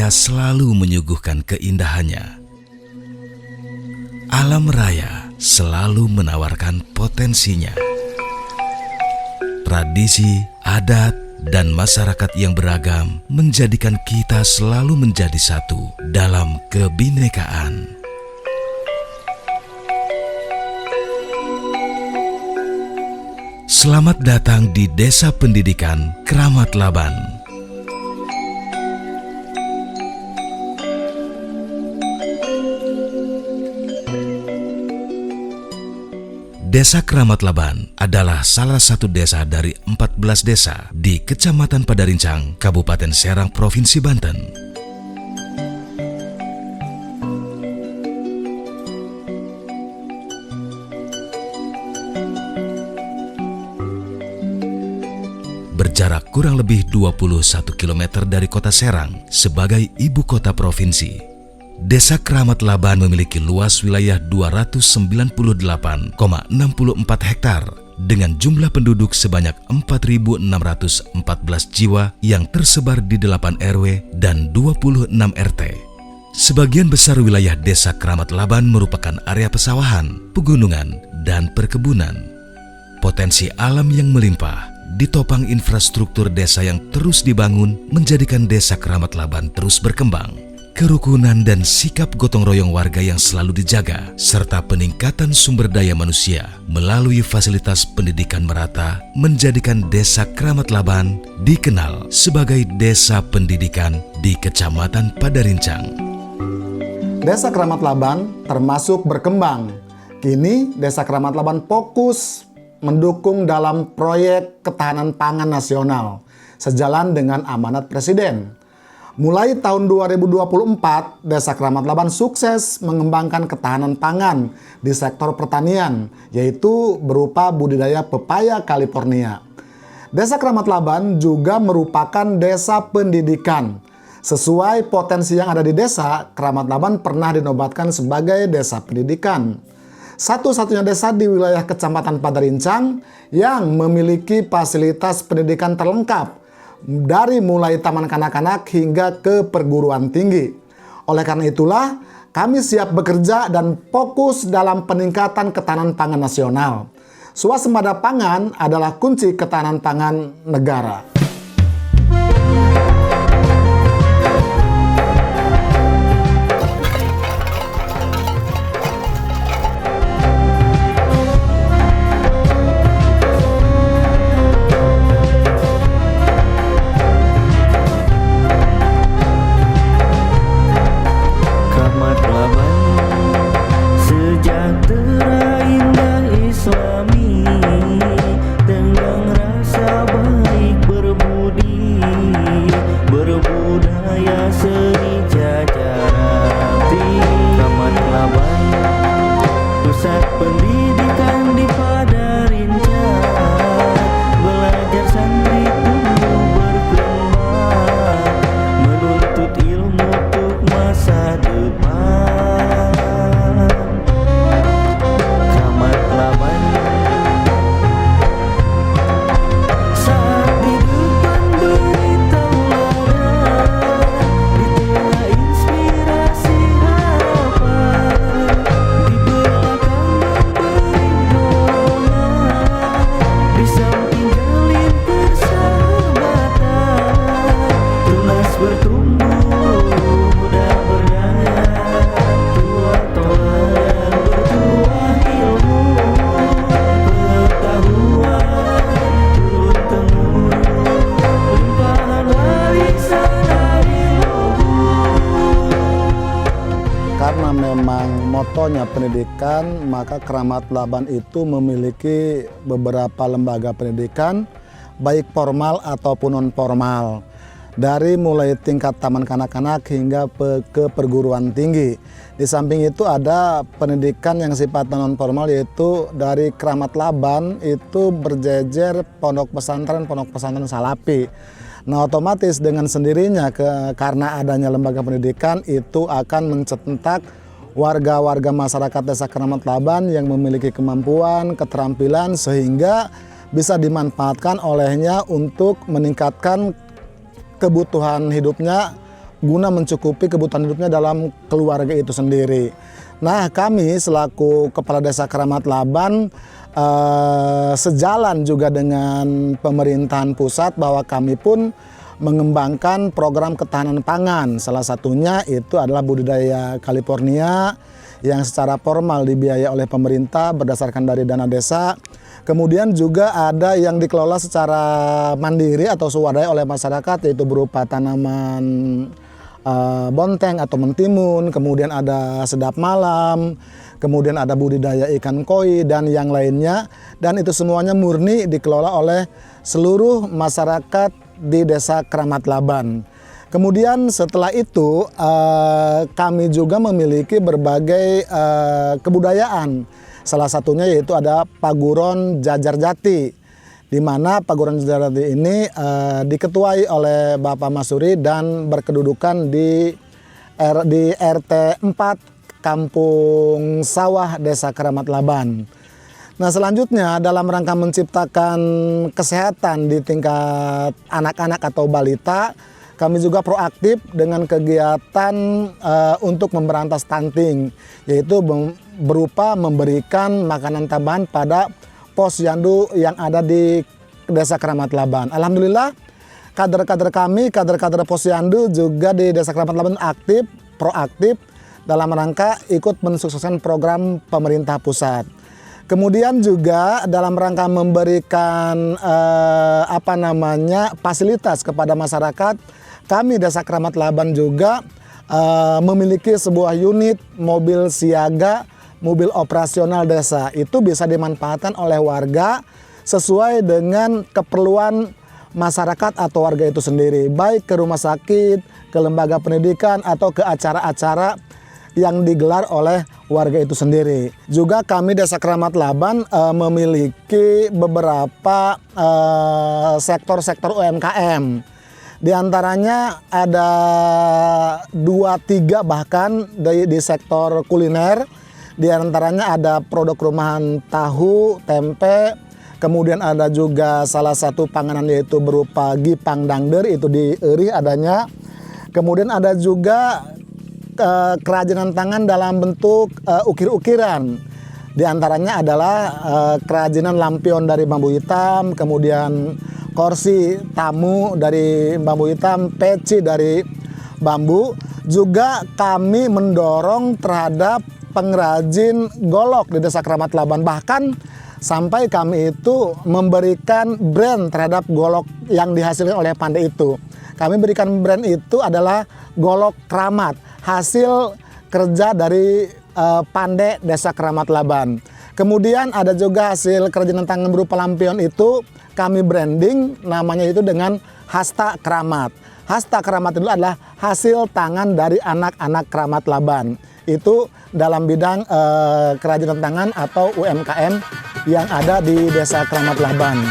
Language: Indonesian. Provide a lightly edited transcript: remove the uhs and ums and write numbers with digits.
Ia selalu menyuguhkan keindahannya. Alam raya selalu menawarkan potensinya. Tradisi, adat, dan masyarakat yang beragam menjadikan kita selalu menjadi satu dalam kebinekaan. Selamat datang di Desa Pendidikan Kramat Laban. Desa Kramat Laban adalah salah satu desa dari 14 desa di Kecamatan Padarincang, Kabupaten Serang, Provinsi Banten. Berjarak kurang lebih 21 km dari kota Serang sebagai ibu kota provinsi. Desa Kramat Laban memiliki luas wilayah 298,64 hektar dengan jumlah penduduk sebanyak 4.614 jiwa yang tersebar di 8 RW dan 26 RT. Sebagian besar wilayah Desa Kramat Laban merupakan area pesawahan, pegunungan, dan perkebunan. Potensi alam yang melimpah ditopang infrastruktur desa yang terus dibangun menjadikan Desa Kramat Laban terus berkembang. Kerukunan dan sikap gotong royong warga yang selalu dijaga, serta peningkatan sumber daya manusia melalui fasilitas pendidikan merata menjadikan Desa Kramat Laban dikenal sebagai Desa Pendidikan di Kecamatan Padarincang. Desa Kramat Laban termasuk berkembang. Kini Desa Kramat Laban fokus mendukung dalam proyek ketahanan pangan nasional sejalan dengan amanat Presiden. Mulai tahun 2024, Desa Kramat Laban sukses mengembangkan ketahanan pangan di sektor pertanian, yaitu berupa budidaya pepaya California. Desa Kramat Laban juga merupakan desa pendidikan. Sesuai potensi yang ada di desa, Kramat Laban pernah dinobatkan sebagai desa pendidikan. Satu-satunya desa di wilayah Kecamatan Padarincang yang memiliki fasilitas pendidikan terlengkap, dari mulai taman kanak-kanak hingga ke perguruan tinggi. Oleh karena itulah, kami siap bekerja dan fokus dalam peningkatan ketahanan pangan nasional. Swasembada pangan adalah kunci ketahanan pangan negara. Karena memang motonya pendidikan, maka Kramat Laban itu memiliki beberapa lembaga pendidikan, baik formal ataupun non-formal. Dari mulai tingkat taman kanak-kanak hingga ke perguruan tinggi. Di samping itu ada pendidikan yang sifatnya non-formal, yaitu dari Kramat Laban itu berjejer pondok pesantren Salapi. Nah, otomatis dengan sendirinya karena adanya lembaga pendidikan itu akan mencetak warga-warga masyarakat Desa Kramat Laban yang memiliki kemampuan, keterampilan sehingga bisa dimanfaatkan olehnya untuk meningkatkan kebutuhan hidupnya guna mencukupi kebutuhan hidupnya dalam keluarga itu sendiri. Nah, kami selaku Kepala Desa Keramat Laban sejalan juga dengan pemerintahan pusat bahwa kami pun mengembangkan program ketahanan pangan. Salah satunya itu adalah budidaya California yang secara formal dibiayai oleh pemerintah berdasarkan dari dana desa. Kemudian juga ada yang dikelola secara mandiri atau swadaya oleh masyarakat, yaitu berupa tanaman bonteng atau mentimun, kemudian ada sedap malam, kemudian ada budidaya ikan koi dan yang lainnya, dan itu semuanya murni dikelola oleh seluruh masyarakat di Desa Keramat Laban. Kemudian setelah itu kami juga memiliki berbagai kebudayaan, salah satunya yaitu ada Paguron Jajar Jati, di mana Paguron Jajar Jati ini diketuai oleh Bapak Masuri dan berkedudukan di RT 4 Kampung Sawah Desa Keramat Laban. Nah, selanjutnya dalam rangka menciptakan kesehatan di tingkat anak-anak atau balita, kami juga proaktif dengan kegiatan untuk memberantas stunting, yaitu berupa memberikan makanan tambahan pada posyandu yang ada di Desa Keramat Laban. Alhamdulillah, kader-kader kami, kader-kader posyandu juga di Desa Keramat Laban aktif, proaktif dalam rangka ikut mensukseskan program pemerintah pusat. Kemudian juga dalam rangka memberikan fasilitas kepada masyarakat, kami Desa Keramat Laban juga memiliki sebuah unit mobil siaga, mobil operasional desa. Itu bisa dimanfaatkan oleh warga sesuai dengan keperluan masyarakat atau warga itu sendiri, baik ke rumah sakit, ke lembaga pendidikan, atau ke acara-acara yang digelar oleh warga itu sendiri. Juga kami Desa Keramat Laban memiliki beberapa sektor-sektor UMKM. Di antaranya ada 2-3 bahkan di sektor kuliner. Di antaranya ada produk rumahan tahu, tempe, kemudian ada juga salah satu panganan yaitu berupa gipang dangder, itu di Eri adanya. Kemudian ada juga kerajinan tangan dalam bentuk ukir-ukiran. Di antaranya adalah kerajinan lampion dari bambu hitam, kemudian kursi tamu dari bambu hitam, peci dari bambu. Juga kami mendorong terhadap pengrajin golok di Desa Keramat Laban. Bahkan sampai kami itu memberikan brand terhadap golok yang dihasilkan oleh pandai itu. Kami berikan brand itu adalah golok keramat, hasil kerja dari pandai Desa Keramat Laban. Kemudian ada juga hasil kerajinan tangan berupa lampion itu kami branding namanya itu dengan Hasta Keramat. Hasta Keramat itu adalah hasil tangan dari anak-anak Keramat Laban. Itu dalam bidang kerajinan tangan atau UMKM yang ada di Desa Keramat Laban.